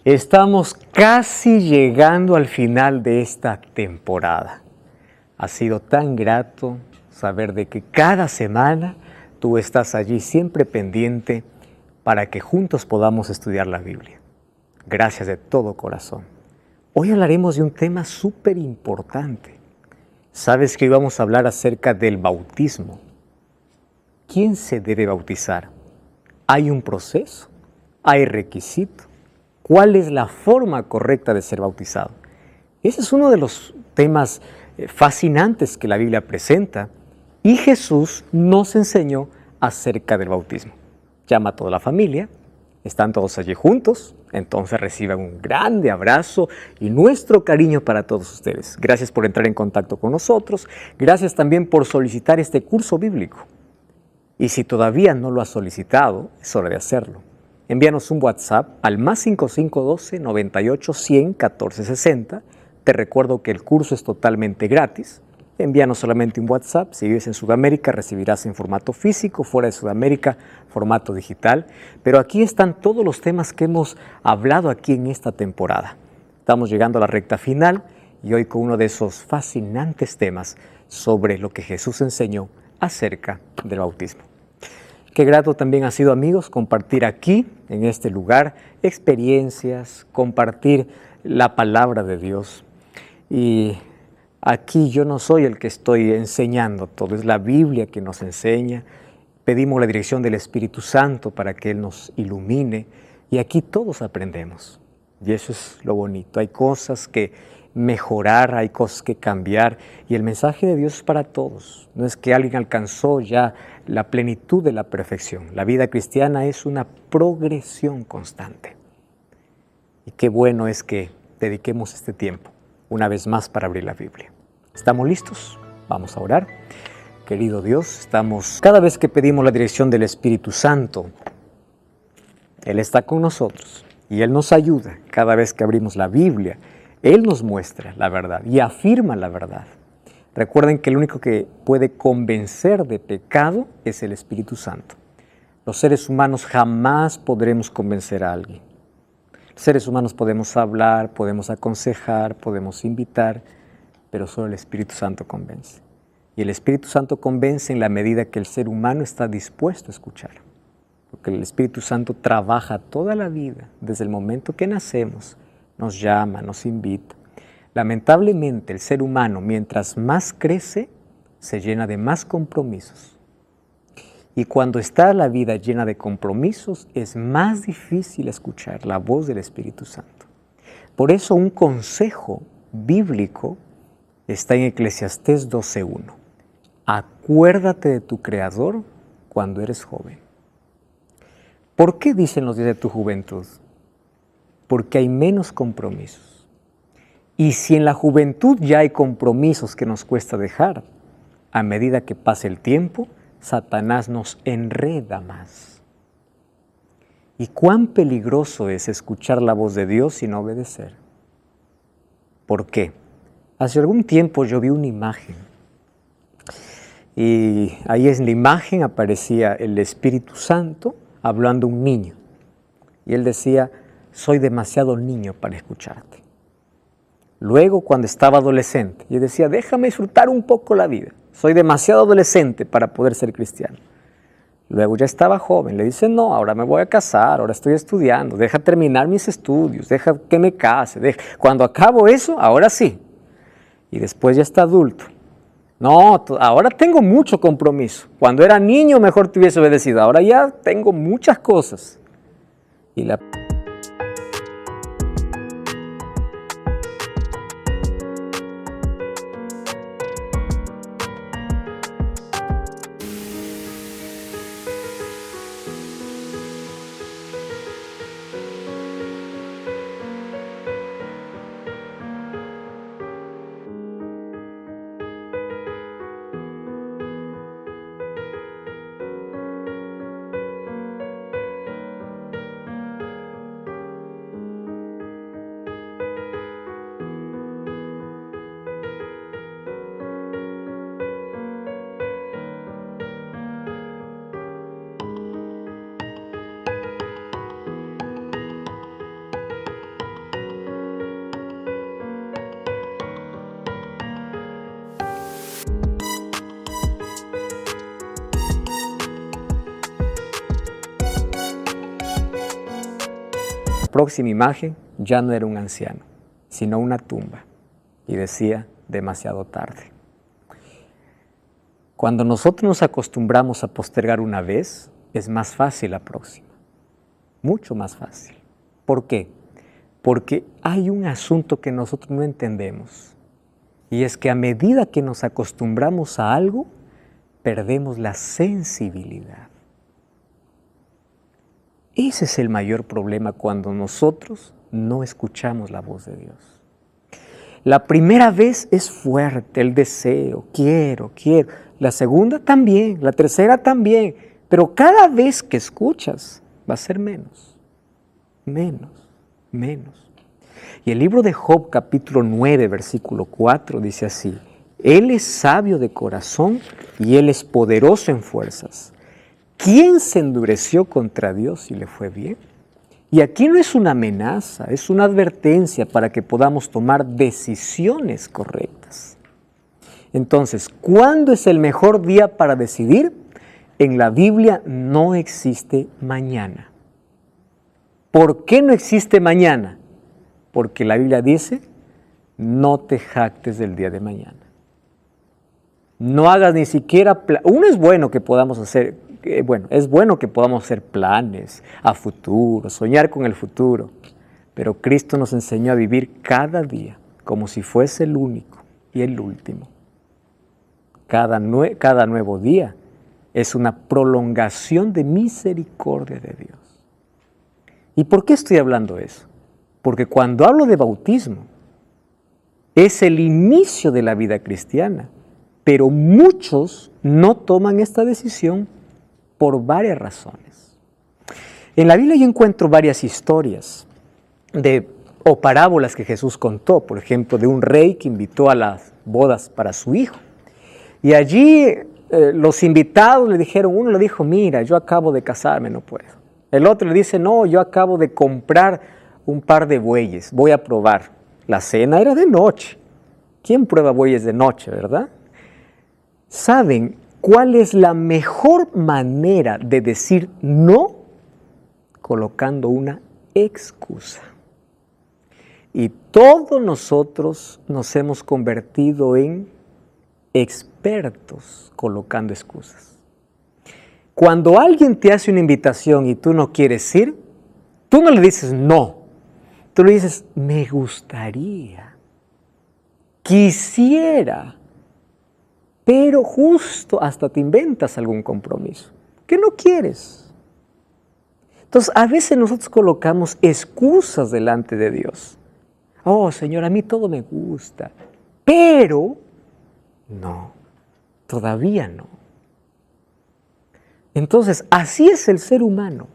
Estamos casi llegando al final de esta temporada. Ha sido tan grato saber de que cada semana tú estás allí siempre pendiente para que juntos podamos estudiar la Biblia. Gracias de todo corazón. Hoy hablaremos de un tema súper importante. Sabes que hoy vamos a hablar acerca del bautismo. ¿Quién se debe bautizar? ¿Hay un proceso? ¿Hay requisito? ¿Cuál es la forma correcta de ser bautizado? Ese es uno de los temas fascinantes que la Biblia presenta y Jesús nos enseñó acerca del bautismo. Llama a toda la familia, están todos allí juntos, entonces reciban un grande abrazo y nuestro cariño para todos ustedes. Gracias por entrar en contacto con nosotros, gracias también por solicitar este curso bíblico. Y si todavía no lo has solicitado, es hora de hacerlo. Envíanos un WhatsApp al +5512 98 100 14 60. Te recuerdo que el curso es totalmente gratis. Envíanos solamente un WhatsApp. Si vives en Sudamérica, recibirás en formato físico, fuera de Sudamérica, formato digital. Pero aquí están todos los temas que hemos hablado aquí en esta temporada. Estamos llegando a la recta final y hoy con uno de esos fascinantes temas sobre lo que Jesús enseñó acerca del bautismo. Qué grato también ha sido, amigos, compartir aquí, en este lugar, experiencias, compartir la palabra de Dios. Y aquí yo no soy el que estoy enseñando todo, es la Biblia que nos enseña. Pedimos la dirección del Espíritu Santo para que Él nos ilumine y aquí todos aprendemos. Y eso es lo bonito, hay cosas que mejorar, hay cosas que cambiar y el mensaje de Dios es para todos. No es que alguien alcanzó ya la plenitud de la perfección. La vida cristiana es una progresión constante. Y qué bueno es que dediquemos este tiempo una vez más para abrir la Biblia. ¿Estamos listos? Vamos a orar. Querido Dios, cada vez que pedimos la dirección del Espíritu Santo, Él está con nosotros y Él nos ayuda. Cada vez que abrimos la Biblia, Él nos muestra la verdad y afirma la verdad. Recuerden que el único que puede convencer de pecado es el Espíritu Santo. Los seres humanos jamás podremos convencer a alguien. Los seres humanos podemos hablar, podemos aconsejar, podemos invitar, pero solo el Espíritu Santo convence. Y el Espíritu Santo convence en la medida que el ser humano está dispuesto a escuchar. Porque el Espíritu Santo trabaja toda la vida, desde el momento que nacemos, nos llama, nos invita. Lamentablemente, el ser humano, mientras más crece, se llena de más compromisos. Y cuando está la vida llena de compromisos, es más difícil escuchar la voz del Espíritu Santo. Por eso un consejo bíblico está en Eclesiastés 12:1. Acuérdate de tu Creador cuando eres joven. ¿Por qué dicen los días de tu juventud? Porque hay menos compromisos. Y si en la juventud ya hay compromisos que nos cuesta dejar, a medida que pase el tiempo, Satanás nos enreda más. ¿Y cuán peligroso es escuchar la voz de Dios sin obedecer? ¿Por qué? Hace algún tiempo yo vi una imagen y ahí en la imagen aparecía el Espíritu Santo hablando a un niño y él decía: soy demasiado niño para escucharte. Luego, cuando estaba adolescente, yo decía: déjame disfrutar un poco la vida. Soy demasiado adolescente para poder ser cristiano. Luego ya estaba joven, le dice: no, ahora me voy a casar, ahora estoy estudiando, deja terminar mis estudios, deja que me case. Cuando acabo eso, ahora sí. Y después ya está adulto. No, ahora tengo mucho compromiso. Cuando era niño mejor te hubiese obedecido, ahora ya tengo muchas cosas. Y la próxima imagen ya no era un anciano, sino una tumba. Y decía, demasiado tarde. Cuando nosotros nos acostumbramos a postergar una vez, es más fácil la próxima. Mucho más fácil. ¿Por qué? Porque hay un asunto que nosotros no entendemos. Y es que a medida que nos acostumbramos a algo, perdemos la sensibilidad. Ese es el mayor problema cuando nosotros no escuchamos la voz de Dios. La primera vez es fuerte, el deseo, quiero. La segunda también, la tercera también. Pero cada vez que escuchas va a ser menos. Y el libro de Job, capítulo 9, versículo 4, dice así: Él es sabio de corazón y Él es poderoso en fuerzas. ¿Quién se endureció contra Dios y le fue bien? Y aquí no es una amenaza, es una advertencia para que podamos tomar decisiones correctas. Entonces, ¿cuándo es el mejor día para decidir? En la Biblia no existe mañana. ¿Por qué no existe mañana? Porque la Biblia dice, no te jactes del día de mañana. No hagas ni siquiera... Uno es bueno que podamos hacer... es bueno que podamos hacer planes a futuro, soñar con el futuro. Pero Cristo nos enseñó a vivir cada día como si fuese el único y el último. Cada nuevo día es una prolongación de misericordia de Dios. ¿Y por qué estoy hablando eso? Porque cuando hablo de bautismo, es el inicio de la vida cristiana, pero muchos no toman esta decisión por varias razones. En la Biblia yo encuentro varias historias o parábolas que Jesús contó, por ejemplo, de un rey que invitó a las bodas para su hijo. Y allí los invitados le dijeron, uno le dijo, mira, yo acabo de casarme, no puedo. El otro le dice, no, yo acabo de comprar un par de bueyes, voy a probar. La cena era de noche. ¿Quién prueba bueyes de noche, verdad? ¿Saben cuál es la mejor manera de decir no? Colocando una excusa. Y todos nosotros nos hemos convertido en expertos colocando excusas. Cuando alguien te hace una invitación y tú no quieres ir, tú no le dices no. Tú le dices, me gustaría, quisiera, pero justo hasta te inventas algún compromiso que no quieres. Entonces, a veces nosotros colocamos excusas delante de Dios. Oh, Señor, a mí todo me gusta, pero no, todavía no. Entonces, así es el ser humano.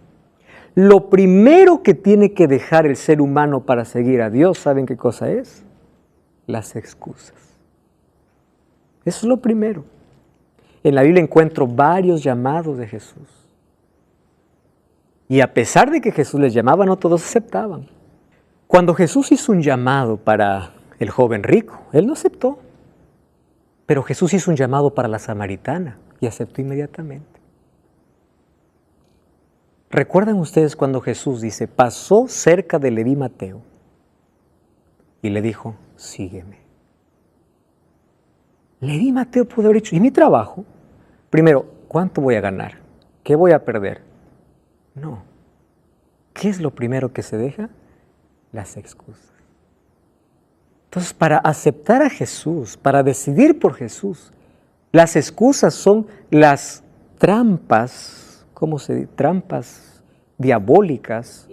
Lo primero que tiene que dejar el ser humano para seguir a Dios, ¿saben qué cosa es? Las excusas. Eso es lo primero. En la Biblia encuentro varios llamados de Jesús. Y a pesar de que Jesús les llamaba, no todos aceptaban. Cuando Jesús hizo un llamado para el joven rico, él no aceptó. Pero Jesús hizo un llamado para la samaritana y aceptó inmediatamente. ¿Recuerdan ustedes cuando Jesús dice, pasó cerca de Leví Mateo y le dijo, sígueme? Leví Mateo pudo haber dicho, ¿y mi trabajo? Primero, ¿cuánto voy a ganar? ¿Qué voy a perder? No. ¿Qué es lo primero que se deja? Las excusas. Entonces, para aceptar a Jesús, para decidir por Jesús, las excusas son las trampas, ¿cómo se dice? Trampas diabólicas,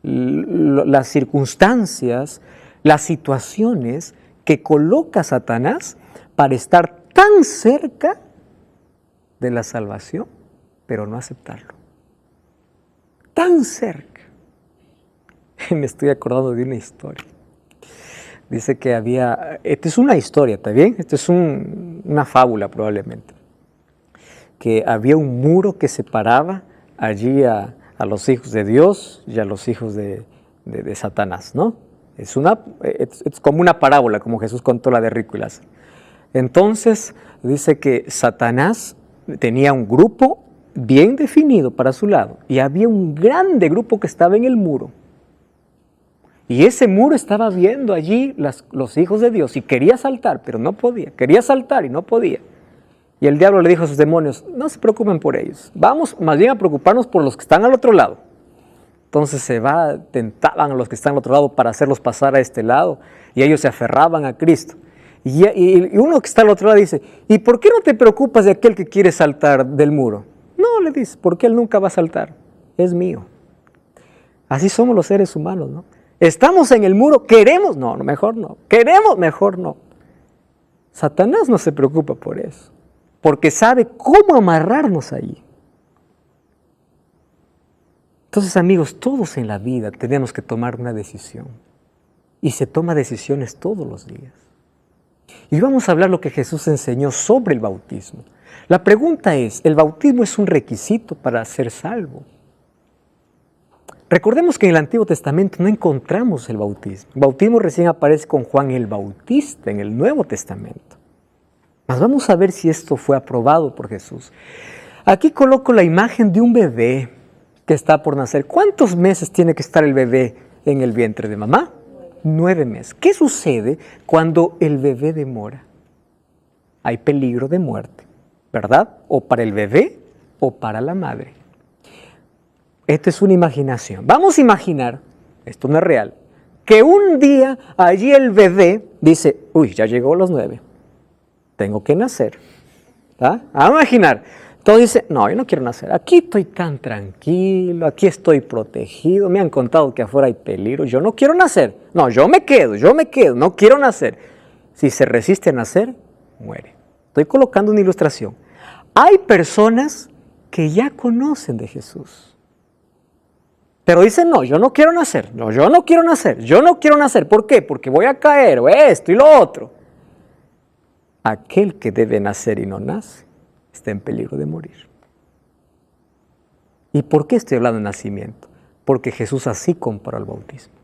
las circunstancias, las situaciones que coloca Satanás para estar tan cerca de la salvación, pero no aceptarlo. Tan cerca. Me estoy acordando de una historia. Dice que esta es una historia, ¿está bien? Esto es una fábula probablemente. Que había un muro que separaba allí a los hijos de Dios y a los hijos de Satanás, ¿no? Es como una parábola, como Jesús contó la de rico y Lázaro. Entonces, dice que Satanás tenía un grupo bien definido para su lado y había un grande grupo que estaba en el muro. Y ese muro estaba viendo allí los hijos de Dios y quería saltar, pero no podía. Quería saltar y no podía. Y el diablo le dijo a sus demonios, no se preocupen por ellos. Vamos más bien a preocuparnos por los que están al otro lado. Entonces tentaban a los que están al otro lado para hacerlos pasar a este lado. Y ellos se aferraban a Cristo. Y uno que está al otro lado dice, ¿y por qué no te preocupas de aquel que quiere saltar del muro? No, le dice, porque él nunca va a saltar. Es mío. Así somos los seres humanos, ¿no? Estamos en el muro, queremos, no, mejor no. Queremos, mejor no. Satanás no se preocupa por eso, porque sabe cómo amarrarnos allí. Entonces, amigos, todos en la vida tenemos que tomar una decisión. Y se toma decisiones todos los días. Y vamos a hablar lo que Jesús enseñó sobre el bautismo. La pregunta es, ¿el bautismo es un requisito para ser salvo? Recordemos que en el Antiguo Testamento no encontramos el bautismo. El bautismo recién aparece con Juan el Bautista en el Nuevo Testamento. Mas vamos a ver si esto fue aprobado por Jesús. Aquí coloco la imagen de un bebé que está por nacer. ¿Cuántos meses tiene que estar el bebé en el vientre de mamá? 9 meses. ¿Qué sucede cuando el bebé demora? Hay peligro de muerte, ¿verdad? O para el bebé o para la madre. Esta es una imaginación. Vamos a imaginar, esto no es real, que un día allí el bebé dice, uy, ya llegó los 9, tengo que nacer. ¿Ah? A imaginar, todo dice, no, yo no quiero nacer, aquí estoy tan tranquilo, aquí estoy protegido, me han contado que afuera hay peligro, yo no quiero nacer, no, yo me quedo, no quiero nacer. Si se resiste a nacer, muere. Estoy colocando una ilustración. Hay personas que ya conocen de Jesús. Pero dicen, no, yo no quiero nacer, no, yo no quiero nacer, yo no quiero nacer. ¿Por qué? Porque voy a caer, o esto y lo otro. Aquel que debe nacer y no nace, está en peligro de morir. ¿Y por qué estoy hablando de nacimiento? Porque Jesús así comparó el bautismo.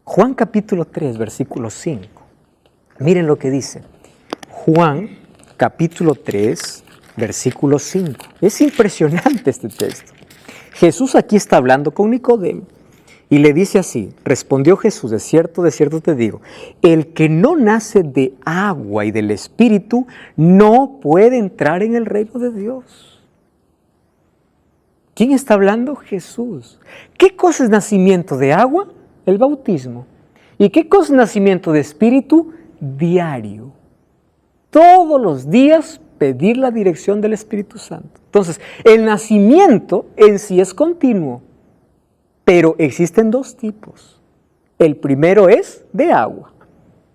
Juan capítulo 3, versículo 5. Miren lo que dice. Juan capítulo 3, versículo 5. Es impresionante este texto. Jesús aquí está hablando con Nicodemo y le dice así, respondió Jesús, de cierto te digo, el que no nace de agua y del Espíritu no puede entrar en el reino de Dios. ¿Quién está hablando? Jesús. ¿Qué cosa es nacimiento de agua? El bautismo. ¿Y qué cosa es nacimiento de Espíritu? Diario. Todos los días pedir la dirección del Espíritu Santo. Entonces, el nacimiento en sí es continuo, pero existen 2 tipos. El primero es de agua,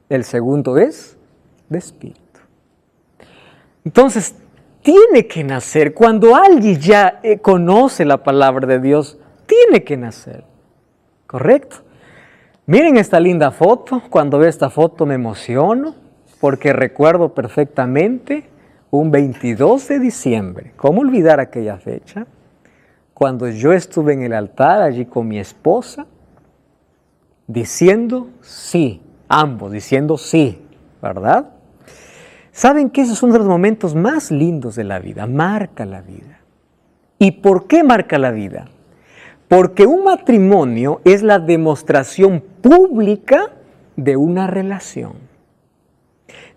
el segundo es de Espíritu. Entonces, tiene que nacer. Cuando alguien ya conoce la palabra de Dios, tiene que nacer. ¿Correcto? Miren esta linda foto. Cuando veo esta foto me emociono, porque recuerdo perfectamente un 22 de diciembre, ¿cómo olvidar aquella fecha? Cuando yo estuve en el altar allí con mi esposa, diciendo sí, ambos diciendo sí, ¿verdad? ¿Saben que ese es uno de los momentos más lindos de la vida? Marca la vida. ¿Y por qué marca la vida? Porque un matrimonio es la demostración pública de una relación.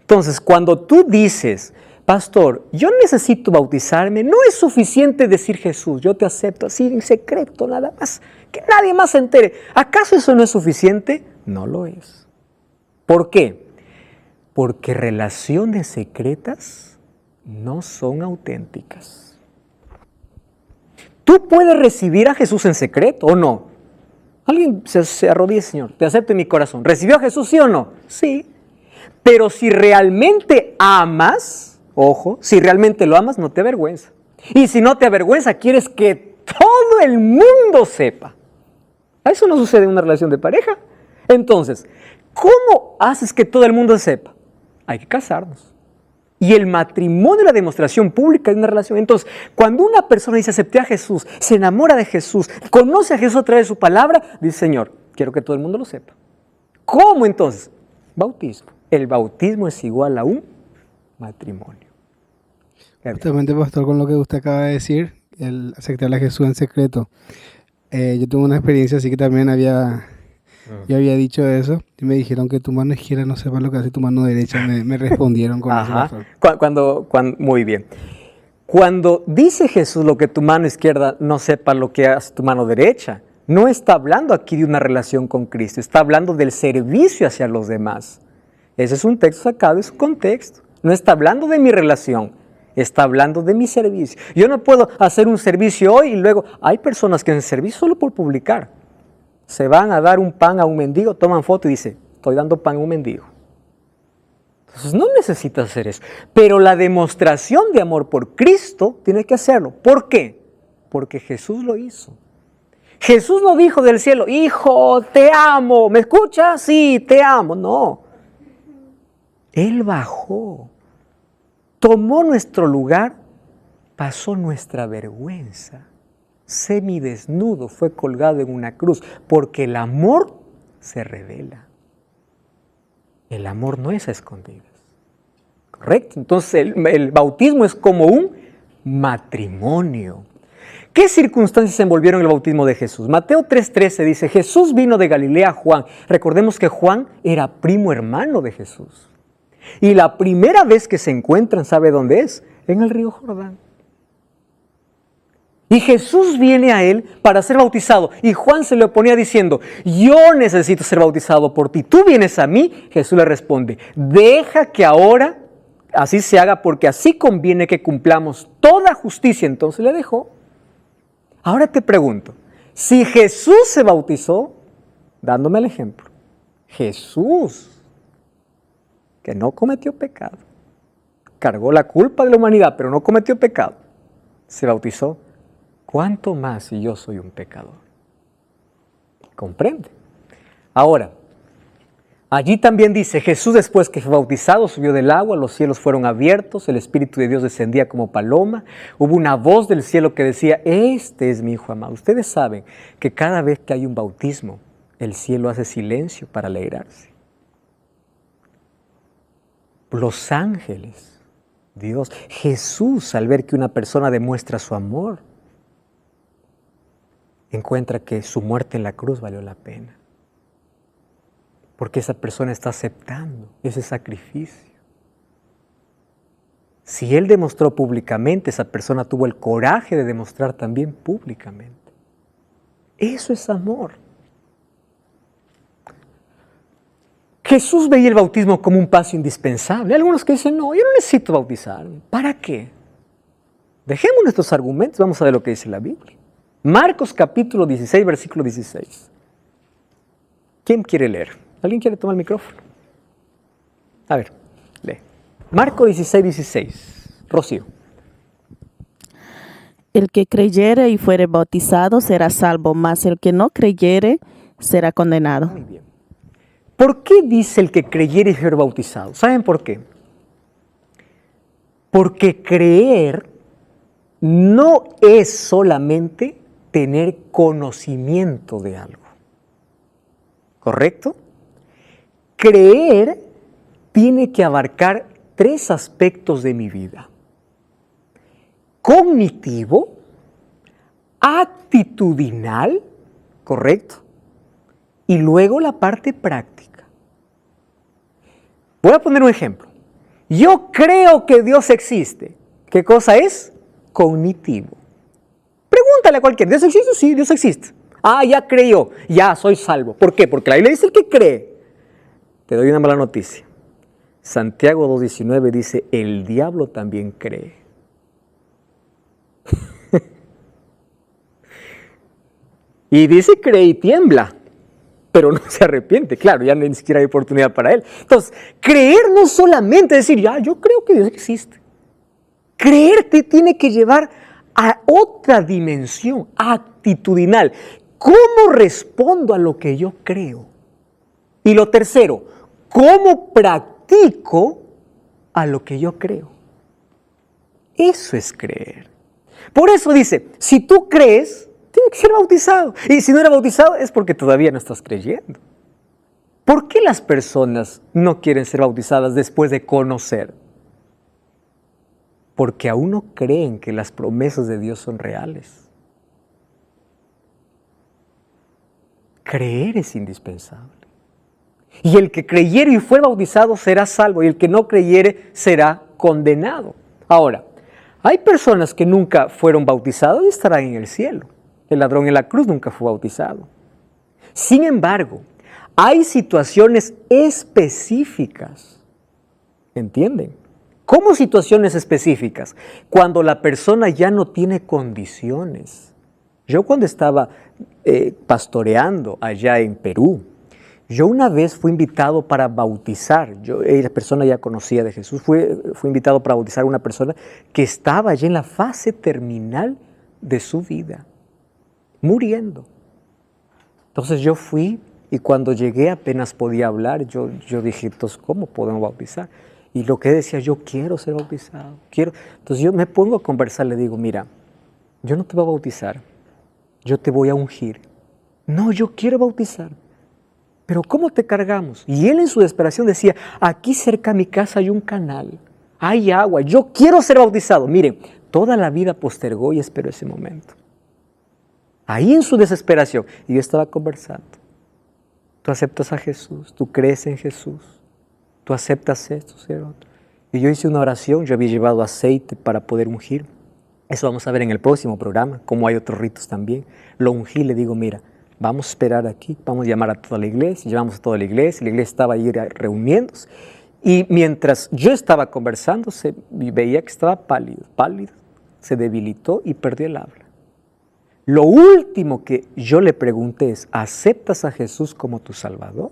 Entonces, cuando tú dices, pastor, yo necesito bautizarme, no es suficiente decir Jesús, yo te acepto así en secreto nada más, que nadie más se entere. ¿Acaso eso no es suficiente? No lo es. ¿Por qué? Porque relaciones secretas no son auténticas. Tú puedes recibir a Jesús en secreto o no. Alguien se arrodilla, Señor, te acepto en mi corazón. ¿Recibió a Jesús, sí o no? Sí. Pero si realmente amas, ojo, si realmente lo amas, no te avergüenza. Y si no te avergüenza, quieres que todo el mundo sepa. Eso no sucede en una relación de pareja. Entonces, ¿cómo haces que todo el mundo sepa? Hay que casarnos. Y el matrimonio es la demostración pública de una relación. Entonces, cuando una persona dice acepté a Jesús, se enamora de Jesús, conoce a Jesús a través de su palabra, dice, Señor, quiero que todo el mundo lo sepa. ¿Cómo entonces? Bautismo. El bautismo es igual a un matrimonio. Justamente, pastor, con lo que usted acaba de decir, el aceptar a Jesús en secreto. Yo tuve una experiencia así que también había Yo había dicho eso y me dijeron que tu mano izquierda no sepa lo que hace tu mano derecha. Me respondieron con eso, Ajá. pastor. Muy bien. Cuando dice Jesús lo que tu mano izquierda no sepa lo que hace tu mano derecha, no está hablando aquí de una relación con Cristo, está hablando del servicio hacia los demás. Ese es un texto sacado de su contexto. No está hablando de mi relación, está hablando de mi servicio. Yo no puedo hacer un servicio hoy y luego hay personas que hacen servicio solo por publicar. Se van a dar un pan a un mendigo, toman foto y dicen, estoy dando pan a un mendigo. Entonces no necesitas hacer eso. Pero la demostración de amor por Cristo tiene que hacerlo. ¿Por qué? Porque Jesús lo hizo. Jesús no dijo del cielo, hijo, te amo. ¿Me escuchas? Sí, te amo. No. Él bajó, tomó nuestro lugar, pasó nuestra vergüenza. Semidesnudo fue colgado en una cruz, porque el amor se revela. El amor no es a escondidas. ¿Correcto? Entonces el bautismo es como un matrimonio. ¿Qué circunstancias envolvieron el bautismo de Jesús? Mateo 3:13 dice, Jesús vino de Galilea a Juan. Recordemos que Juan era primo hermano de Jesús. Y la primera vez que se encuentran, ¿sabe dónde es? En el río Jordán. Y Jesús viene a él para ser bautizado. Y Juan se le oponía diciendo, yo necesito ser bautizado por ti. ¿Tú vienes a mí? Jesús le responde, deja que ahora así se haga porque así conviene que cumplamos toda justicia. Entonces le dejó. Ahora te pregunto, si Jesús se bautizó, dándome el ejemplo, Jesús, que no cometió pecado, cargó la culpa de la humanidad, pero no cometió pecado, se bautizó, ¿cuánto más si yo soy un pecador? ¿Comprende? Ahora, allí también dice, Jesús después que fue bautizado subió del agua, los cielos fueron abiertos, el Espíritu de Dios descendía como paloma, hubo una voz del cielo que decía, este es mi Hijo amado. Ustedes saben que cada vez que hay un bautismo, el cielo hace silencio para alegrarse. Los ángeles, Dios, Jesús, al ver que una persona demuestra su amor, encuentra que su muerte en la cruz valió la pena. Porque esa persona está aceptando ese sacrificio. Si Él demostró públicamente, esa persona tuvo el coraje de demostrar también públicamente. Eso es amor. Jesús veía el bautismo como un paso indispensable. Hay algunos que dicen, no, yo no necesito bautizarme. ¿Para qué? Dejemos nuestros argumentos, vamos a ver lo que dice la Biblia. Marcos capítulo 16, versículo 16. ¿Quién quiere leer? ¿Alguien quiere tomar el micrófono? A ver, lee. Marcos 16, 16. Rocío. El que creyere y fuere bautizado será salvo, mas el que no creyere será condenado. Muy bien. ¿Por qué dice el que creyere y fuere bautizado? ¿Saben por qué? Porque creer no es solamente tener conocimiento de algo. ¿Correcto? Creer tiene que abarcar 3 aspectos de mi vida. Cognitivo, actitudinal, ¿correcto? Y luego la parte práctica. Voy a poner un ejemplo. Yo creo que Dios existe. ¿Qué cosa es? Cognitivo. Pregúntale a cualquiera, ¿Dios existe? Sí, Dios existe. Ah, ya creyó, ya soy salvo. ¿Por qué? Porque la Biblia dice el que cree. Te doy una mala noticia. Santiago 2:19 dice, el diablo también cree. Y dice cree y tiembla, pero no se arrepiente. Claro, ya ni siquiera hay oportunidad para él. Entonces, creer no solamente decir, ya, yo creo que Dios existe. Creer te tiene que llevar a otra dimensión actitudinal. ¿Cómo respondo a lo que yo creo? Y lo tercero, ¿cómo practico a lo que yo creo? Eso es creer. Por eso dice, si tú crees, tienes que ser bautizado. Y si no eres bautizado es porque todavía no estás creyendo. ¿Por qué las personas no quieren ser bautizadas después de conocer? Porque aún no creen que las promesas de Dios son reales. creer es indispensable. Y el que creyere y fue bautizado será salvo, y el que no creyere será condenado. Ahora, hay personas que nunca fueron bautizados y estarán en el cielo. El ladrón en la cruz nunca fue bautizado. Sin embargo, hay situaciones específicas. ¿Entienden? ¿Cómo situaciones específicas? Cuando la persona ya no tiene condiciones. Yo cuando estaba pastoreando allá en Perú, yo una vez fui invitado para bautizar, la persona ya conocía de Jesús, fui invitado para bautizar a una persona que estaba allá en la fase terminal de su vida, muriendo. Entonces yo fui y cuando llegué apenas podía hablar, yo dije, entonces, ¿cómo podemos bautizar? Y lo que decía, yo quiero ser bautizado, quiero. Entonces yo me pongo a conversar, le digo, mira, yo no te voy a bautizar, yo te voy a ungir. No, yo quiero bautizar. Pero ¿cómo te cargamos? Y él en su desesperación decía, aquí cerca de mi casa hay un canal, hay agua, yo quiero ser bautizado. Miren, toda la vida postergó y esperó ese momento. Ahí en su desesperación, y yo estaba conversando. Tú aceptas a Jesús, tú crees en Jesús, tú aceptas esto, otro. Y yo hice una oración, yo había llevado aceite para poder ungir. Eso vamos a ver en el próximo programa, como hay otros ritos también. Lo ungí, le digo, mira, vamos a esperar aquí, vamos a llamar a toda la iglesia, llevamos a toda la iglesia estaba ahí reuniéndose. Y mientras yo estaba conversando, veía que estaba pálido, se debilitó y perdió el habla. Lo último que yo le pregunté es, ¿aceptas a Jesús como tu Salvador?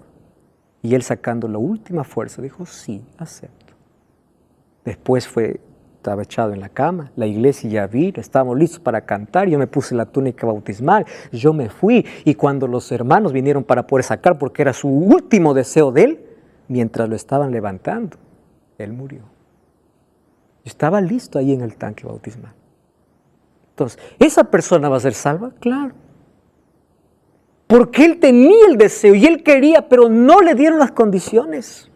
Y él sacando la última fuerza dijo, sí, acepto. Después estaba echado en la cama, la iglesia ya vino, estábamos listos para cantar, yo me puse la túnica bautismal, yo me fui y cuando los hermanos vinieron para poder sacar, porque era su último deseo de él, mientras lo estaban levantando, él murió. Yo estaba listo ahí en el tanque bautismal. Entonces, ¿esa persona va a ser salva? Claro. Porque él tenía el deseo y él quería, pero no le dieron las condiciones.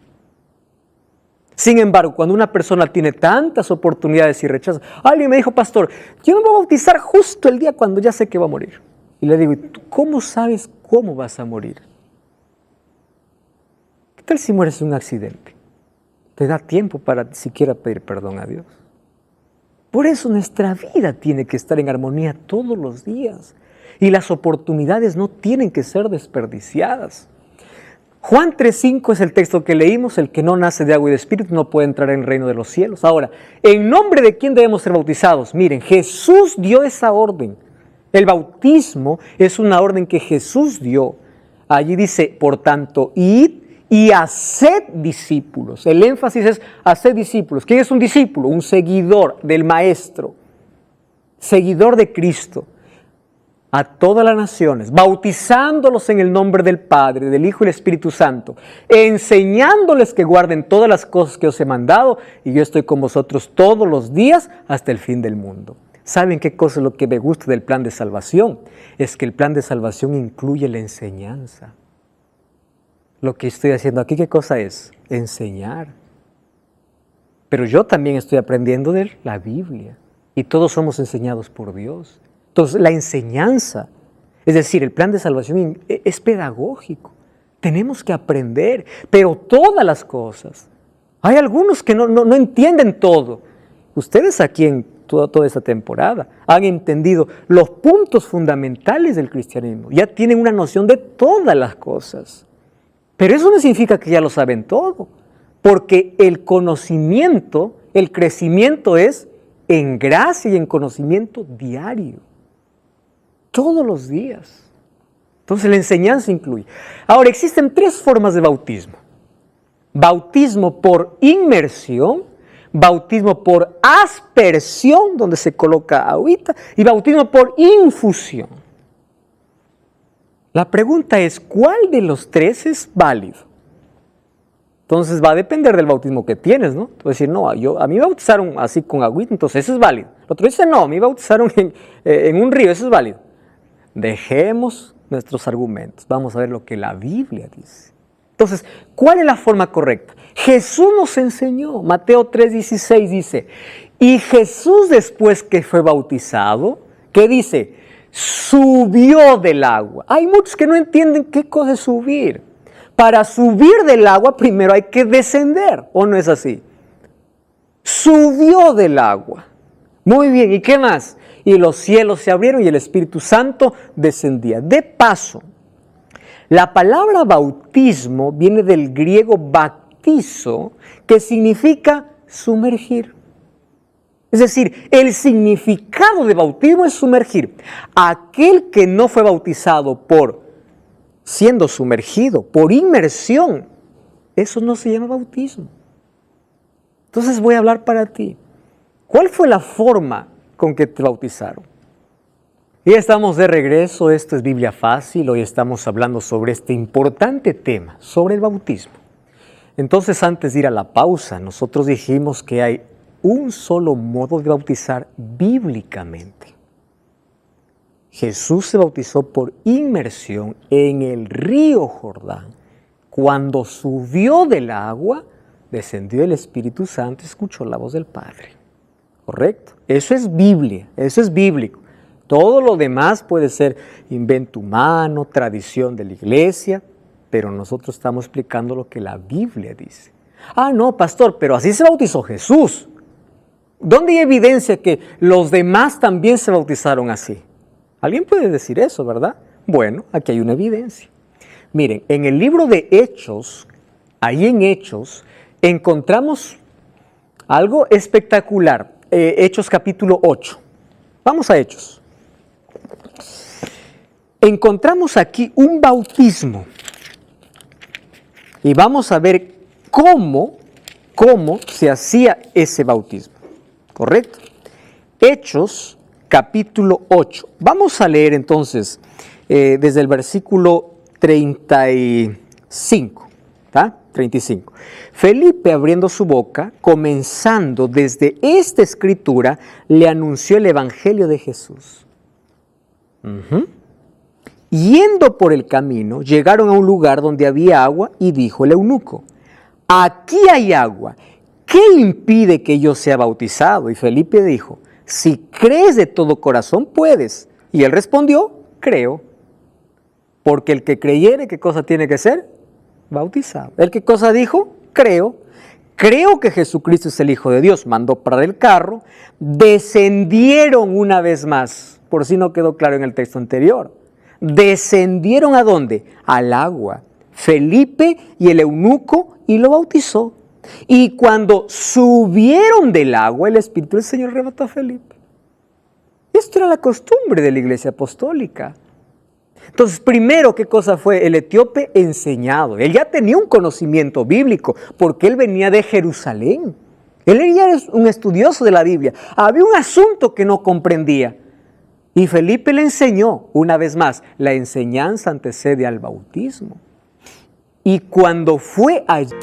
Sin embargo, cuando una persona tiene tantas oportunidades y rechaza, alguien me dijo, pastor, yo me voy a bautizar justo el día cuando ya sé que va a morir. Y le digo, ¿tú cómo sabes cómo vas a morir? ¿Qué tal si mueres en un accidente? ¿Te da tiempo para siquiera pedir perdón a Dios? Por eso nuestra vida tiene que estar en armonía todos los días. Y las oportunidades no tienen que ser desperdiciadas. Juan 3:5 es el texto que leímos, el que no nace de agua y de espíritu no puede entrar en el reino de los cielos. Ahora, ¿en nombre de quién debemos ser bautizados? Miren, Jesús dio esa orden. El bautismo es una orden que Jesús dio. Allí dice, por tanto, id y haced discípulos. El énfasis es haced discípulos. ¿Quién es un discípulo? Un seguidor del Maestro, seguidor de Cristo. A todas las naciones, bautizándolos en el nombre del Padre, del Hijo y del Espíritu Santo, enseñándoles que guarden todas las cosas que os he mandado, y yo estoy con vosotros todos los días hasta el fin del mundo. ¿Saben qué cosa es lo que me gusta del plan de salvación? Es que el plan de salvación incluye la enseñanza. Lo que estoy haciendo aquí, ¿qué cosa es? Enseñar. Pero yo también estoy aprendiendo de la Biblia, y todos somos enseñados por Dios. Entonces, la enseñanza, es decir, el plan de salvación es pedagógico. Tenemos que aprender, pero todas las cosas. Hay algunos que no entienden todo. Ustedes aquí en toda esta temporada han entendido los puntos fundamentales del cristianismo. Ya tienen una noción de todas las cosas. Pero eso no significa que ya lo saben todo. Porque el conocimiento, el crecimiento es en gracia y en conocimiento diario. Todos los días. Entonces la enseñanza incluye. Ahora, existen tres formas de bautismo. Bautismo por inmersión, bautismo por aspersión, donde se coloca agüita, y bautismo por infusión. La pregunta es, ¿cuál de los tres es válido? Entonces va a depender del bautismo que tienes, ¿no? Tú vas a decir, no, a mí me bautizaron así con agüita, entonces eso es válido. El otro dice, no, a mí me bautizaron en un río, eso es válido. Dejemos nuestros argumentos. Vamos a ver lo que la Biblia dice. Entonces, ¿cuál es la forma correcta? Jesús nos enseñó. Mateo 3:16 dice, y Jesús después que fue bautizado, ¿qué dice? subió del agua. Hay muchos que no entienden qué cosa es subir. Para subir del agua primero hay que descender, ¿o no es así? Subió del agua. Muy bien, ¿y qué más? Y los cielos se abrieron y el Espíritu Santo descendía. De paso, la palabra bautismo viene del griego baptizo, que significa sumergir. Es decir, el significado de bautismo es sumergir. Aquel que no fue bautizado siendo sumergido, por inmersión, eso no se llama bautismo. Entonces voy a hablar para ti. ¿Cuál fue la forma con que te bautizaron? Y ya estamos de regreso, esto es Biblia Fácil, hoy estamos hablando sobre este importante tema, sobre el bautismo. Entonces, antes de ir a la pausa, nosotros dijimos que hay un solo modo de bautizar bíblicamente. Jesús se bautizó por inmersión en el río Jordán. Cuando subió del agua, descendió el Espíritu Santo y escuchó la voz del Padre. ¿Correcto? Eso es Biblia, eso es bíblico. Todo lo demás puede ser invento humano, tradición de la iglesia, pero nosotros estamos explicando lo que la Biblia dice. Ah, no, pastor, pero así se bautizó Jesús. ¿Dónde hay evidencia que los demás también se bautizaron así? ¿Alguien puede decir eso, verdad? Bueno, aquí hay una evidencia. Miren, en el libro de Hechos, ahí en Hechos, encontramos algo espectacular. Hechos capítulo 8. Vamos a Hechos. Encontramos aquí un bautismo. Y vamos a ver cómo se hacía ese bautismo. ¿Correcto? Hechos capítulo 8. Vamos a leer entonces desde el versículo 35. ¿Tá? 35. Felipe, abriendo su boca, comenzando desde esta escritura, le anunció el evangelio de Jesús. Yendo por el camino, llegaron a un lugar donde había agua y dijo el eunuco: aquí hay agua, ¿qué impide que yo sea bautizado? Y Felipe dijo: si crees de todo corazón puedes. Y él respondió: creo. Porque el que creyere, ¿qué cosa tiene que ser? Bautizado. ¿El qué cosa dijo? Creo. Creo que Jesucristo es el Hijo de Dios. Mandó parar el carro. Descendieron una vez más. Por si no quedó claro en el texto anterior. Descendieron ¿a dónde? Al agua. Felipe y el eunuco, y lo bautizó. Y cuando subieron del agua, el Espíritu del Señor arrebató a Felipe. Esto era la costumbre de la iglesia apostólica. Entonces, primero, ¿qué cosa fue? El etíope enseñado. Él ya tenía un conocimiento bíblico, porque él venía de Jerusalén. Él ya era un estudioso de la Biblia. Había un asunto que no comprendía. Y Felipe le enseñó, una vez más, la enseñanza antecede al bautismo. Y cuando fue allí...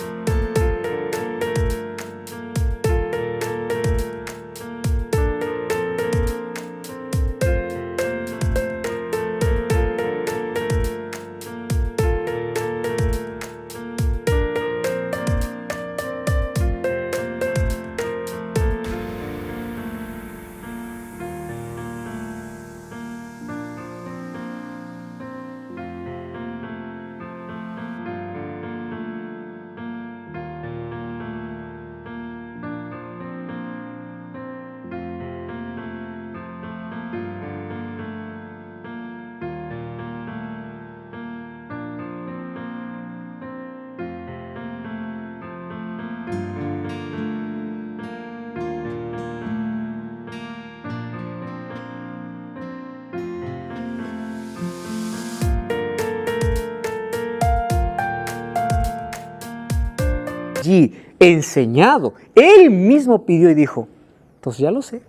allí enseñado, él mismo pidió y dijo: entonces ya lo sé.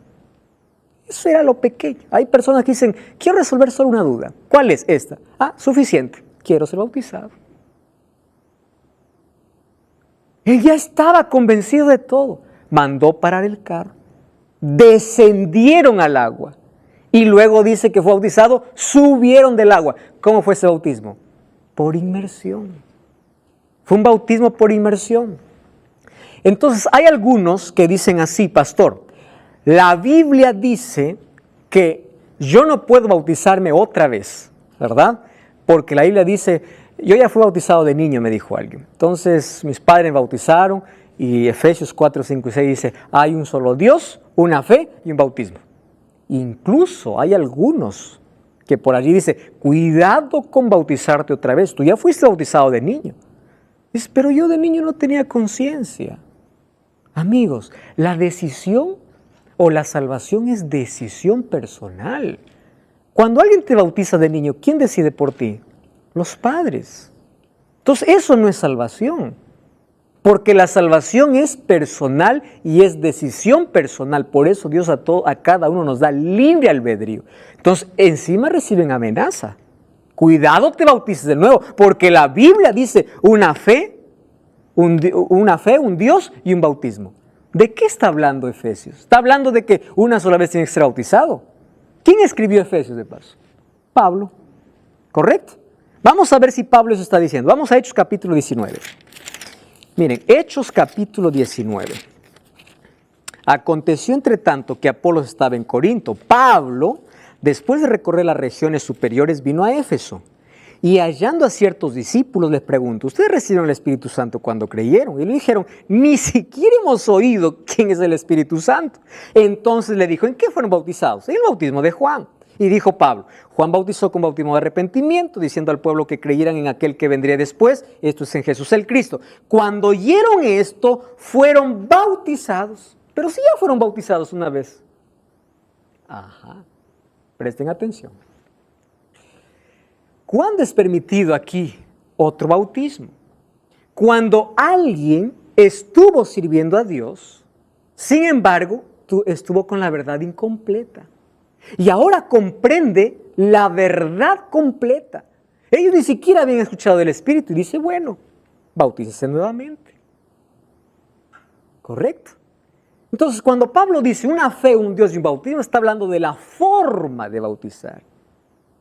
Eso era lo pequeño. Hay personas que dicen: quiero resolver solo una duda. ¿Cuál es esta? Ah, suficiente. Quiero ser bautizado. Él ya estaba convencido de todo. Mandó parar el carro. Descendieron al agua. Y luego dice que fue bautizado. Subieron del agua. ¿Cómo fue ese bautismo? Por inmersión. Fue un bautismo por inmersión. Entonces hay algunos que dicen así: pastor, la Biblia dice que yo no puedo bautizarme otra vez, ¿verdad? Porque la Biblia dice, yo ya fui bautizado de niño, me dijo alguien. Entonces mis padres me bautizaron y Efesios 4, 5 y 6 dice, hay un solo Dios, una fe y un bautismo. Incluso hay algunos que por allí dice, cuidado con bautizarte otra vez, tú ya fuiste bautizado de niño. Dice, pero yo de niño no tenía conciencia. Amigos, la decisión o la salvación es decisión personal. Cuando alguien te bautiza de niño, ¿quién decide por ti? Los padres. Entonces eso no es salvación, porque la salvación es personal y es decisión personal. Por eso Dios a cada uno nos da libre albedrío. Entonces encima reciben amenaza. Cuidado te bautices de nuevo, porque la Biblia dice una fe, un Dios y un bautismo. ¿De qué está hablando Efesios? Está hablando de que una sola vez tiene que ser bautizado. ¿Quién escribió Efesios de paso? Pablo. ¿Correcto? Vamos a ver si Pablo eso está diciendo. Vamos a Hechos capítulo 19. Miren, Hechos capítulo 19. Aconteció entre tanto que Apolos estaba en Corinto. Pablo, después de recorrer las regiones superiores, vino a Éfeso. Y hallando a ciertos discípulos les preguntó, ¿ustedes recibieron el Espíritu Santo cuando creyeron? Y le dijeron, ni siquiera hemos oído quién es el Espíritu Santo. Entonces le dijo, ¿en qué fueron bautizados? En el bautismo de Juan. Y dijo Pablo, Juan bautizó con bautismo de arrepentimiento, diciendo al pueblo que creyeran en aquel que vendría después, esto es en Jesús el Cristo. Cuando oyeron esto, fueron bautizados. Pero si ya fueron bautizados una vez. Ajá, presten atención. ¿Cuándo es permitido aquí otro bautismo? Cuando alguien estuvo sirviendo a Dios, sin embargo, estuvo con la verdad incompleta. Y ahora comprende la verdad completa. Ellos ni siquiera habían escuchado del Espíritu y dice, bueno, bautícese nuevamente. ¿Correcto? Entonces, cuando Pablo dice una fe, un Dios y un bautismo, está hablando de la forma de bautizar.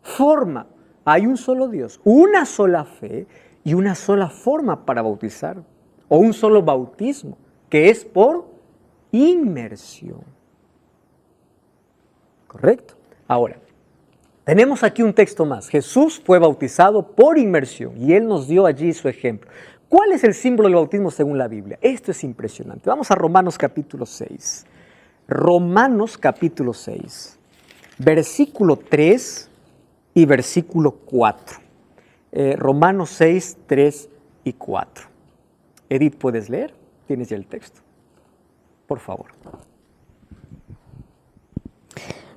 Forma. Hay un solo Dios, una sola fe y una sola forma para bautizar. O un solo bautismo, que es por inmersión. ¿Correcto? Ahora, tenemos aquí un texto más. Jesús fue bautizado por inmersión y Él nos dio allí su ejemplo. ¿Cuál es el símbolo del bautismo según la Biblia? Esto es impresionante. Vamos a Romanos capítulo 6. Romanos capítulo 6, versículo 3 y versículo 4. Romanos 6, 3 y 4. Edith, ¿puedes leer? ¿Tienes ya el texto? Por favor.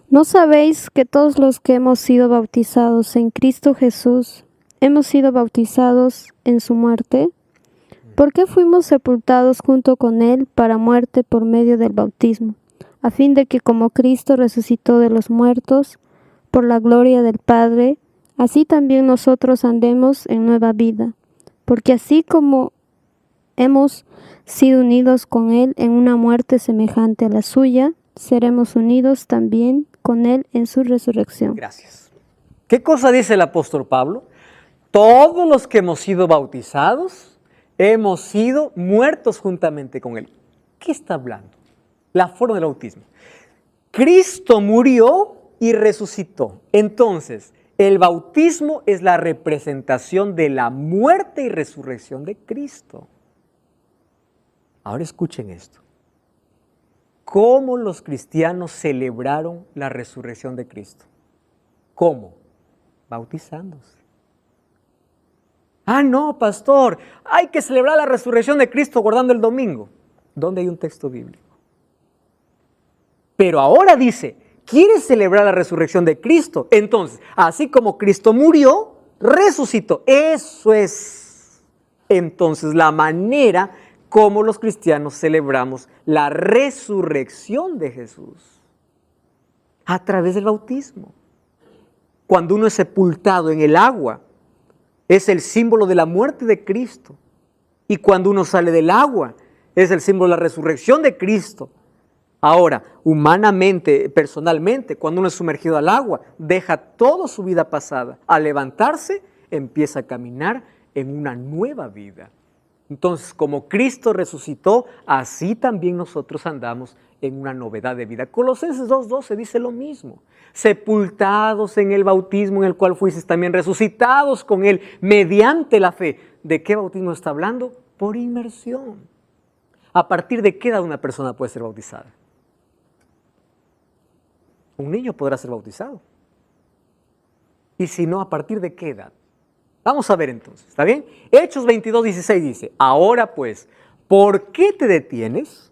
¿No sabéis que todos los que hemos sido bautizados en Cristo Jesús, hemos sido bautizados en su muerte? Porque fuimos sepultados junto con Él para muerte por medio del bautismo, a fin de que como Cristo resucitó de los muertos, por la gloria del Padre, así también nosotros andemos en nueva vida. Porque así como hemos sido unidos con Él en una muerte semejante a la suya, seremos unidos también con Él en su resurrección. Gracias. ¿Qué cosa dice el apóstol Pablo? Todos los que hemos sido bautizados, hemos sido muertos juntamente con Él. ¿Qué está hablando? La forma del bautismo. Cristo murió y resucitó. Entonces, el bautismo es la representación de la muerte y resurrección de Cristo. Ahora escuchen esto. ¿Cómo los cristianos celebraron la resurrección de Cristo? ¿Cómo? Bautizándose. Ah, no, pastor, hay que celebrar la resurrección de Cristo guardando el domingo. ¿Dónde hay un texto bíblico? Pero ahora dice, ¿quieres celebrar la resurrección de Cristo? Entonces, así como Cristo murió, resucitó. Eso es entonces la manera como los cristianos celebramos la resurrección de Jesús. A través del bautismo. Cuando uno es sepultado en el agua, es el símbolo de la muerte de Cristo. Y cuando uno sale del agua, es el símbolo de la resurrección de Cristo. Ahora, humanamente, personalmente, cuando uno es sumergido al agua, deja toda su vida pasada. Al levantarse, empieza a caminar en una nueva vida. Entonces, como Cristo resucitó, así también nosotros andamos en una novedad de vida. Colosenses 2:12 dice lo mismo. Sepultados en el bautismo en el cual fuisteis también resucitados con Él mediante la fe. ¿De qué bautismo está hablando? Por inmersión. ¿A partir de qué edad una persona puede ser bautizada? Un niño podrá ser bautizado. Y si no, ¿a partir de qué edad? Vamos a ver entonces, ¿está bien? Hechos 22:16 dice, ahora pues, ¿por qué te detienes?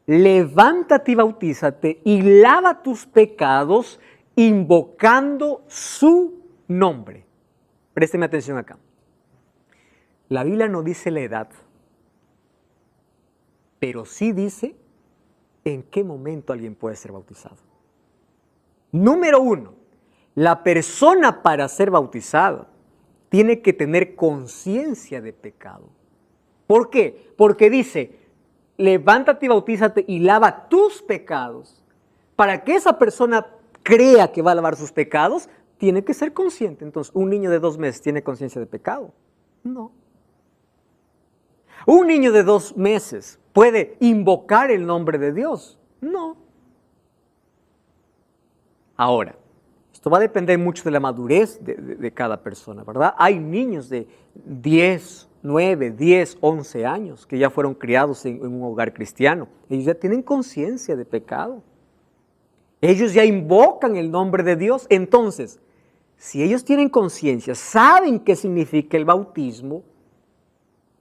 Levántate y bautízate y lava tus pecados invocando su nombre. Présteme atención acá. La Biblia no dice la edad, pero sí dice en qué momento alguien puede ser bautizado. Número 1, la persona para ser bautizada tiene que tener conciencia de pecado. ¿Por qué? Porque dice, levántate y bautízate y lava tus pecados. Para que esa persona crea que va a lavar sus pecados, tiene que ser consciente. Entonces, ¿un niño de 2 meses tiene conciencia de pecado? No. ¿Un niño de 2 meses puede invocar el nombre de Dios? No. Ahora, esto va a depender mucho de la madurez de cada persona, ¿verdad? Hay niños de 10, 9, 10, 11 años que ya fueron criados en un hogar cristiano. Ellos ya tienen conciencia de pecado. Ellos ya invocan el nombre de Dios. Entonces, si ellos tienen conciencia, saben qué significa el bautismo,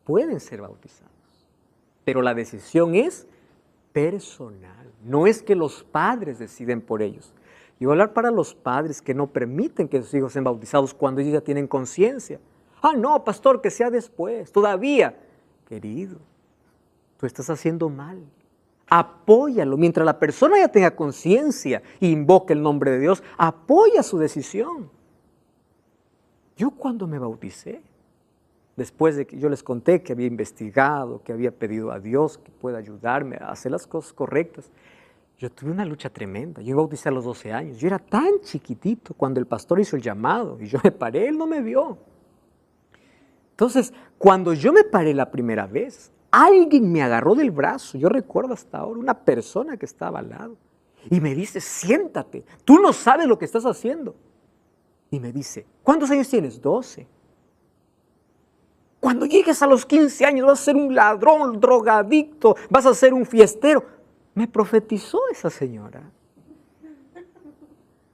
pueden ser bautizados. Pero la decisión es personal. No es que los padres deciden por ellos. Y voy a hablar para los padres que no permiten que sus hijos sean bautizados cuando ellos ya tienen conciencia. Ah, no, pastor, que sea después, todavía. Querido, tú estás haciendo mal. Apóyalo. Mientras la persona ya tenga conciencia e invoque el nombre de Dios, apoya su decisión. Yo cuando me bauticé, después de que yo les conté que había investigado, que había pedido a Dios que pueda ayudarme a hacer las cosas correctas, yo tuve una lucha tremenda. Yo me bauticé a los 12 años. Yo era tan chiquitito cuando el pastor hizo el llamado y yo me paré, él no me vio. Entonces, cuando yo me paré la primera vez, alguien me agarró del brazo. Yo recuerdo hasta ahora una persona que estaba al lado y me dice, siéntate, tú no sabes lo que estás haciendo. Y me dice, ¿cuántos años tienes? 12. Cuando llegues a los 15 años vas a ser un ladrón, drogadicto, vas a ser un fiestero. Me profetizó esa señora.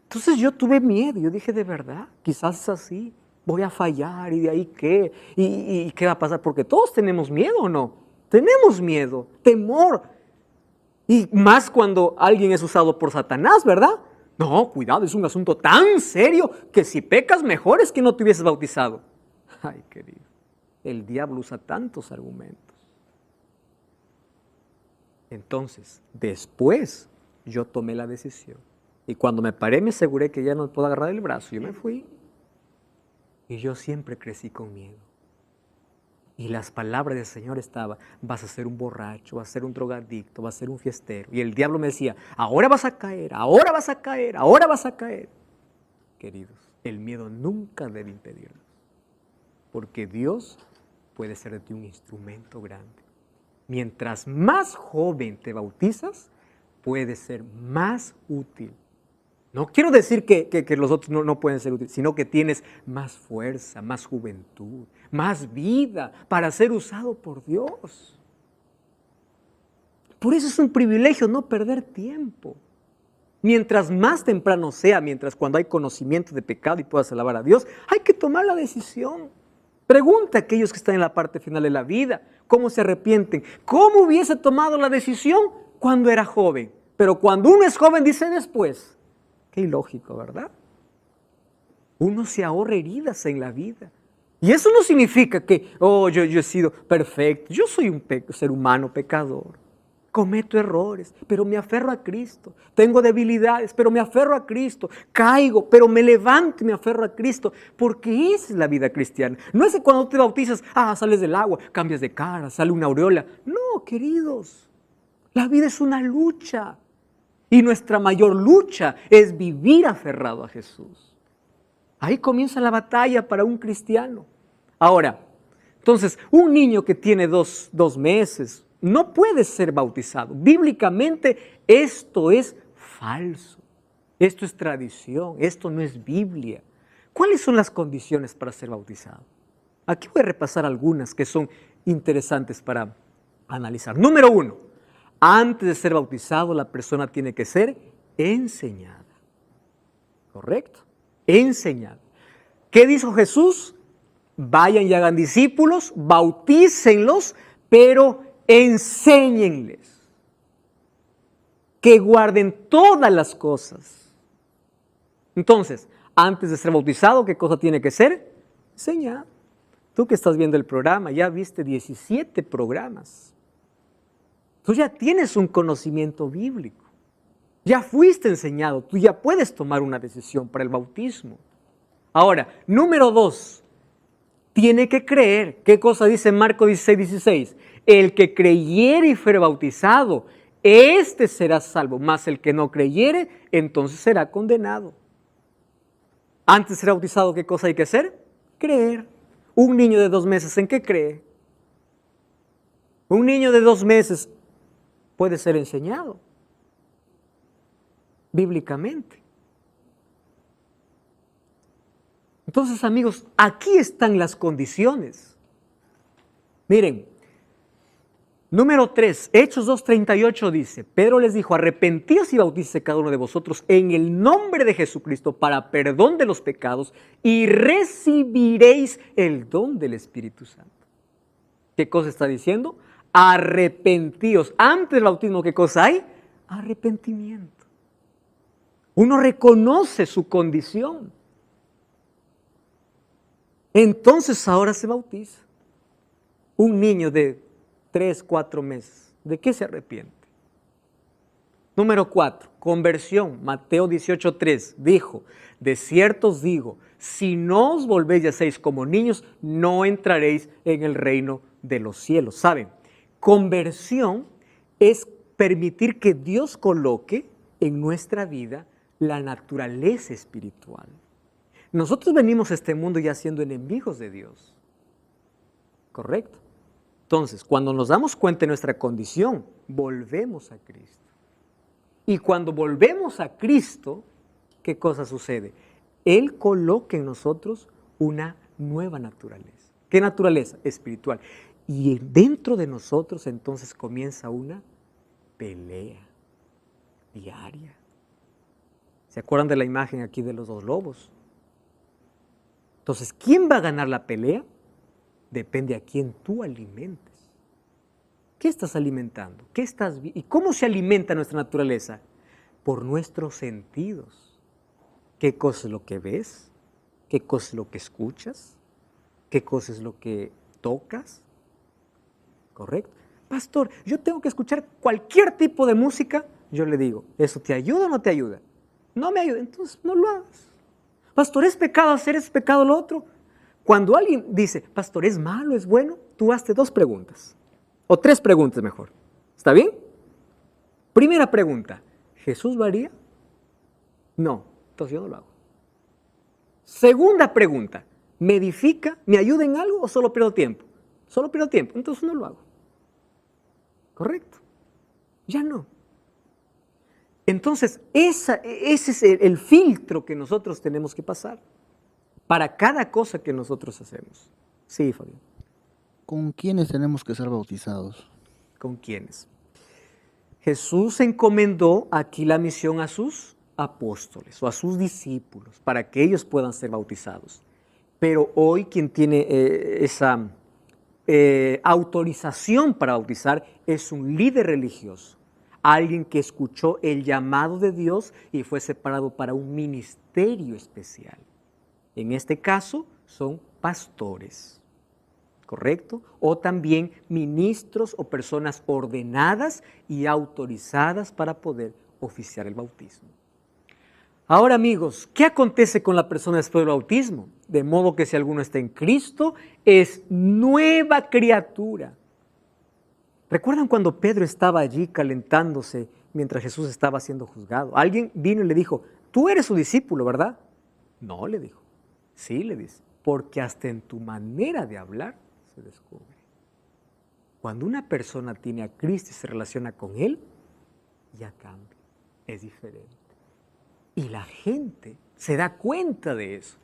Entonces yo tuve miedo. Yo dije, de verdad, quizás es así. Voy a fallar y de ahí qué. ¿Y qué va a pasar? Porque todos tenemos miedo, ¿o no? Tenemos miedo, temor. Y más cuando alguien es usado por Satanás, ¿verdad? No, cuidado, es un asunto tan serio que si pecas mejor es que no te hubieses bautizado. Ay, querido, el diablo usa tantos argumentos. Entonces, después yo tomé la decisión. Y cuando me paré me aseguré que ya no me puedo agarrar el brazo. Yo me fui. Y yo siempre crecí con miedo. Y las palabras del Señor estaban, vas a ser un borracho, vas a ser un drogadicto, vas a ser un fiestero. Y el diablo me decía, ahora vas a caer, ahora vas a caer, ahora vas a caer. Queridos, el miedo nunca debe impedirnos. Porque Dios puede ser de ti un instrumento grande. Mientras más joven te bautizas, puede ser más útil. No quiero decir que los otros no pueden ser útiles, sino que tienes más fuerza, más juventud, más vida para ser usado por Dios. Por eso es un privilegio no perder tiempo. Mientras más temprano sea, mientras cuando hay conocimiento de pecado y puedas alabar a Dios, hay que tomar la decisión. Pregunta a aquellos que están en la parte final de la vida, ¿cómo se arrepienten? ¿Cómo hubiese tomado la decisión cuando era joven? Pero cuando uno es joven dice después. Qué ilógico, ¿verdad? Uno se ahorra heridas en la vida. Y eso no significa que, yo he sido perfecto. Yo soy un ser humano pecador. Cometo errores, pero me aferro a Cristo. Tengo debilidades, pero me aferro a Cristo. Caigo, pero me levanto y me aferro a Cristo. Porque esa es la vida cristiana. No es que cuando te bautizas, sales del agua, cambias de cara, sale una aureola. No, queridos. La vida es una lucha. Y nuestra mayor lucha es vivir aferrado a Jesús. Ahí comienza la batalla para un cristiano. Ahora, Entonces, un niño que tiene dos meses no puede ser bautizado. Bíblicamente esto es falso. Esto es tradición, esto no es Biblia. ¿Cuáles son las condiciones para ser bautizado? Aquí voy a repasar algunas que son interesantes para analizar. Número 1, antes de ser bautizado la persona tiene que ser enseñada. ¿Correcto? Enseñada. ¿Qué dijo Jesús? Vayan y hagan discípulos, bautícenlos, pero enséñenles que guarden todas las cosas. Entonces, antes de ser bautizado, ¿qué cosa tiene que ser? Enseñado. Tú que estás viendo el programa, ya viste 17 programas. Tú ya tienes un conocimiento bíblico. Ya fuiste enseñado, tú ya puedes tomar una decisión para el bautismo. Ahora, número 2, tiene que creer. ¿Qué cosa dice Marcos 16:16? El que creyere y fuere bautizado, este será salvo, mas el que no creyere, entonces será condenado. Antes de ser bautizado, ¿qué cosa hay que hacer? Creer. Un niño de 2 meses, ¿en qué cree? Un niño de 2 meses puede ser enseñado bíblicamente. Entonces, amigos, aquí están las condiciones. Miren, número 3, Hechos 2:38 dice, Pedro les dijo, arrepentíos y bautícese cada uno de vosotros en el nombre de Jesucristo para perdón de los pecados y recibiréis el don del Espíritu Santo. ¿Qué cosa está diciendo? Arrepentíos. Antes del bautismo, ¿qué cosa hay? Arrepentimiento. Uno reconoce su condición. Entonces ahora se bautiza. Un niño de 3, 4 meses, ¿de qué se arrepiente? Número 4, conversión. Mateo 18:3 dijo, de cierto os digo, si no os volvéis y hacéis como niños, no entraréis en el reino de los cielos. ¿Saben? Conversión es permitir que Dios coloque en nuestra vida la naturaleza espiritual. Nosotros venimos a este mundo ya siendo enemigos de Dios. ¿Correcto? Entonces, cuando nos damos cuenta de nuestra condición, volvemos a Cristo. Y cuando volvemos a Cristo, ¿qué cosa sucede? Él coloca en nosotros una nueva naturaleza. ¿Qué naturaleza? Espiritual. Y dentro de nosotros entonces comienza una pelea diaria. ¿Se acuerdan de la imagen aquí de los 2 lobos? Entonces, ¿quién va a ganar la pelea? Depende a quién tú alimentes. ¿Qué estás alimentando? ¿Y cómo se alimenta nuestra naturaleza? Por nuestros sentidos. ¿Qué cosa es lo que ves? ¿Qué cosa es lo que escuchas? ¿Qué cosa es lo que tocas? ¿Correcto? Pastor, yo tengo que escuchar cualquier tipo de música. Yo le digo, ¿eso te ayuda o no te ayuda? No me ayuda, entonces no lo hagas. Pastor, ¿es pecado hacer, es pecado lo otro? Cuando alguien dice, pastor, ¿es malo, es bueno? Tú hazte 2 preguntas, o 3 preguntas mejor. ¿Está bien? Primera pregunta, ¿Jesús lo haría? No, entonces yo no lo hago. Segunda pregunta, ¿me edifica, me ayuda en algo o solo pierdo tiempo? Solo pierdo tiempo, entonces no lo hago. ¿Correcto? Ya no. Entonces, ese es el filtro que nosotros tenemos que pasar para cada cosa que nosotros hacemos. Sí, Fabián. ¿Con quiénes tenemos que ser bautizados? ¿Con quiénes? Jesús encomendó aquí la misión a sus apóstoles o a sus discípulos para que ellos puedan ser bautizados. Pero hoy quien tiene esa autorización para bautizar es un líder religioso. Alguien que escuchó el llamado de Dios y fue separado para un ministerio especial. En este caso son pastores, ¿correcto? O también ministros o personas ordenadas y autorizadas para poder oficiar el bautismo. Ahora, amigos, ¿qué acontece con la persona después del bautismo? De modo que si alguno está en Cristo, es nueva criatura. ¿Recuerdan cuando Pedro estaba allí calentándose mientras Jesús estaba siendo juzgado? Alguien vino y le dijo, tú eres su discípulo, ¿verdad? No, le dijo. Sí, le dice, porque hasta en tu manera de hablar se descubre. Cuando una persona tiene a Cristo y se relaciona con Él, ya cambia, es diferente. Y la gente se da cuenta de eso.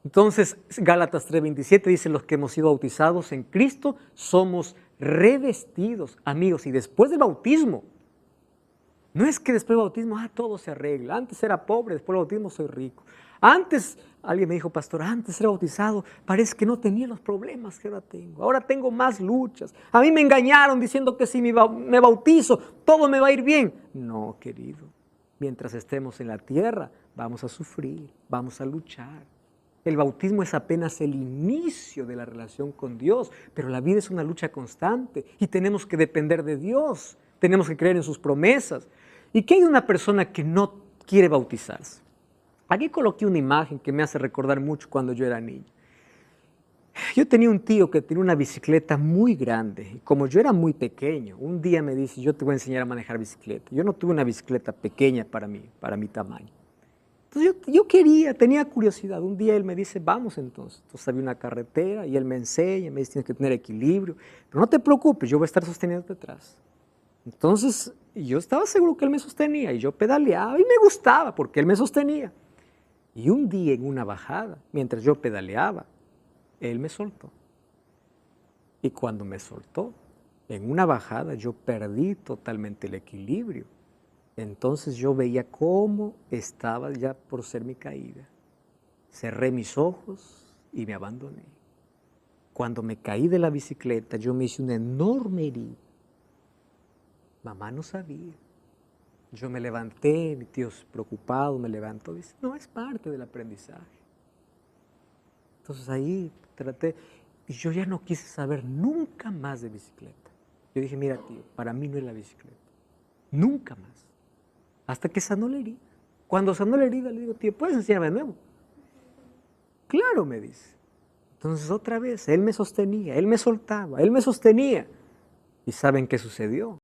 Entonces, Gálatas 3:27 dice, los que hemos sido bautizados en Cristo somos revestidos, amigos, y después del bautismo. No es que después del bautismo, todo se arregla. Antes era pobre, después del bautismo soy rico. Antes, alguien me dijo, pastor, antes era bautizado, parece que no tenía los problemas que ahora tengo. Ahora tengo más luchas. A mí me engañaron diciendo que si me bautizo, todo me va a ir bien. No, querido. Mientras estemos en la tierra, vamos a sufrir, vamos a luchar. El bautismo es apenas el inicio de la relación con Dios, pero la vida es una lucha constante y tenemos que depender de Dios. Tenemos que creer en sus promesas. ¿Y qué hay de una persona que no quiere bautizarse? Aquí coloqué una imagen que me hace recordar mucho cuando yo era niño. Yo tenía un tío que tenía una bicicleta muy grande y como yo era muy pequeño, un día me dice, yo te voy a enseñar a manejar bicicleta. Yo no tuve una bicicleta pequeña para mi tamaño. Entonces yo tenía curiosidad. Un día él me dice, vamos entonces. Entonces había una carretera y él me enseña, me dice, tienes que tener equilibrio. Pero no te preocupes, yo voy a estar sosteniendo detrás. Entonces yo estaba seguro que él me sostenía y yo pedaleaba y me gustaba porque él me sostenía. Y un día en una bajada, mientras yo pedaleaba, él me soltó. Y cuando me soltó, en una bajada yo perdí totalmente el equilibrio. Entonces yo veía cómo estaba ya por ser mi caída. Cerré mis ojos y me abandoné. Cuando me caí de la bicicleta, yo me hice una enorme herida. Mamá no sabía. Yo me levanté, mi tío preocupado me levantó y dice, no, es parte del aprendizaje. Entonces ahí traté, y yo ya no quise saber nunca más de bicicleta. Yo dije, mira tío, para mí no es la bicicleta. Nunca más. Hasta que sanó la herida. Cuando sanó la herida le digo, tío, ¿puedes enseñarme de nuevo? Claro, me dice. Entonces otra vez, él me sostenía, él me soltaba, él me sostenía. ¿Y saben qué sucedió?